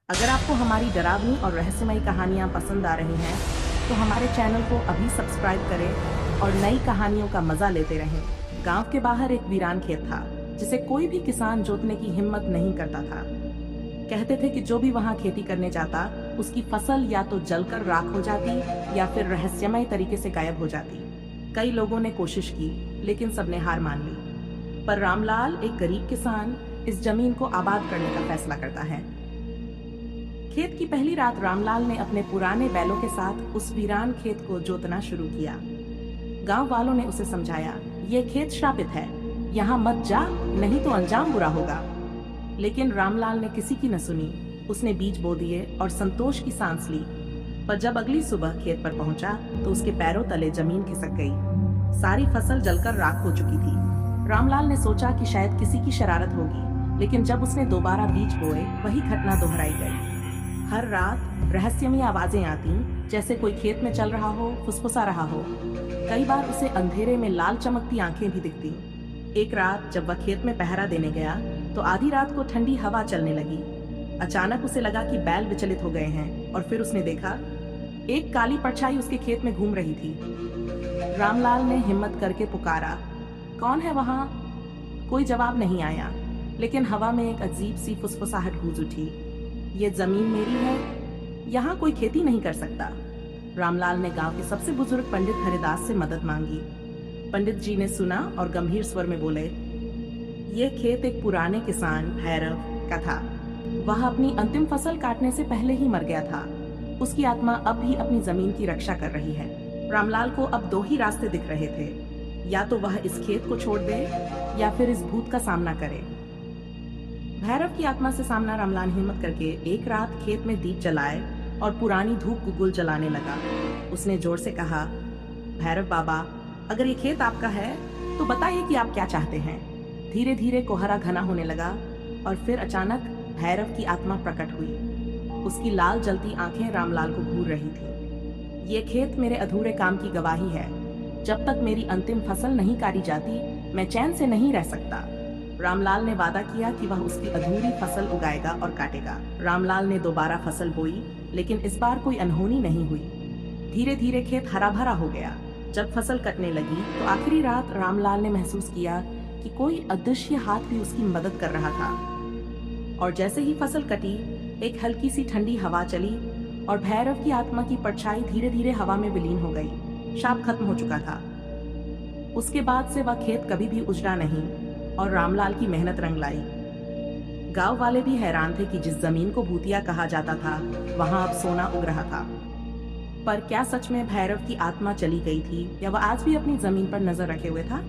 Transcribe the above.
अगर आपको हमारी डरावनी और रहस्यमयी कहानियाँ पसंद आ रही हैं, तो हमारे चैनल को अभी सब्सक्राइब करें और नई कहानियों का मजा लेते रहें। गांव के बाहर एक वीरान खेत था, जिसे कोई भी किसान जोतने की हिम्मत नहीं करता था। कहते थे कि जो भी वहां खेती करने जाता, उसकी फसल या तो जलकर राख हो जाती या फिर रहस्यमय तरीके से गायब हो जाती। कई लोगों ने कोशिश की, लेकिन सबने हार मान ली। पर रामलाल, एक गरीब किसान, इस जमीन को आबाद करने का फैसला करता है। खेत की पहली रात रामलाल ने अपने पुराने बैलों के साथ उस वीरान खेत को जोतना शुरू किया। गांव वालों ने उसे समझाया, ये खेत श्रापित है, यहाँ मत जा, नहीं तो अंजाम बुरा होगा। लेकिन रामलाल ने किसी की न सुनी। उसने बीज बो दिए और संतोष की सांस ली। पर जब अगली सुबह खेत पर पहुंचा, तो उसके पैरों तले जमीन खिसक गई। सारी फसल जलकर राख हो चुकी थी। रामलाल ने सोचा कि शायद किसी की शरारत होगी, लेकिन जब उसने दोबारा बीज बोए, वही घटना दोहराई गई। हर रात रहस्यमयी आवाजें आती, जैसे कोई खेत में चल रहा हो, फुसफुसा रहा हो। कई बार उसे अंधेरे में लाल चमकती आंखें भी दिखती। एक रात जब वह खेत में पहरा देने गया, तो आधी रात को ठंडी हवा चलने लगी। अचानक उसे लगा कि बैल विचलित हो गए हैं, और फिर उसने देखा एक काली परछाई उसके खेत में घूम रही थी। रामलाल ने हिम्मत करके पुकारा, कौन है वहां? कोई जवाब नहीं आया, लेकिन हवा में एक अजीब सी फुसफुसाहट गूंज उठी। ये जमीन मेरी है, यहाँ कोई खेती नहीं कर सकता। रामलाल ने गांव के सबसे बुजुर्ग पंडित हरिदास से मदद मांगी। पंडित जी ने सुना और गंभीर स्वर में बोले, ये खेत एक पुराने किसान भैरव का था। वह अपनी अंतिम फसल काटने से पहले ही मर गया था। उसकी आत्मा अब भी अपनी जमीन की रक्षा कर रही है। रामलाल को अब दो ही रास्ते दिख रहे थे, या तो वह इस खेत को छोड़ दे या फिर इस भूत का सामना करे। भैरव की आत्मा से सामना रामलाल हिम्मत करके एक रात खेत में दीप जलाए और पुरानी धूप गुगुल जलाने लगा। उसने जोर से कहा, भैरव बाबा, अगर ये खेत आपका है तो बताइए कि आप क्या चाहते हैं। धीरे धीरे कोहरा घना होने लगा और फिर अचानक भैरव की आत्मा प्रकट हुई। उसकी लाल जलती आंखें रामलाल को घूर रही थी। ये खेत मेरे अधूरे काम की गवाही है। जब तक मेरी अंतिम फसल नहीं काटी जाती, मैं चैन से नहीं रह सकता। रामलाल ने वादा किया कि वह उसकी अधूरी फसल उगाएगा और काटेगा। रामलाल ने दोबारा फसल बोई, लेकिन इस बार कोई अनहोनी नहीं हुई। धीरे धीरे खेत हरा भरा हो गया। जब फसल कटने लगी, तो आखिरी रात रामलाल ने महसूस किया कि कोई अदृश्य हाथ भी उसकी मदद कर रहा था। और जैसे ही फसल कटी, एक हल्की सी ठंडी हवा चली और भैरव की आत्मा की परछाई धीरे धीरे हवा में विलीन हो गई। शाप खत्म हो चुका था। उसके बाद से वह खेत कभी भी उजड़ा नहीं और रामलाल की मेहनत रंग लाई। गांव वाले भी हैरान थे कि जिस जमीन को भूतिया कहा जाता था, वहां अब सोना उग रहा था। पर क्या सच में भैरव की आत्मा चली गई थी, या वह आज भी अपनी जमीन पर नजर रखे हुए था?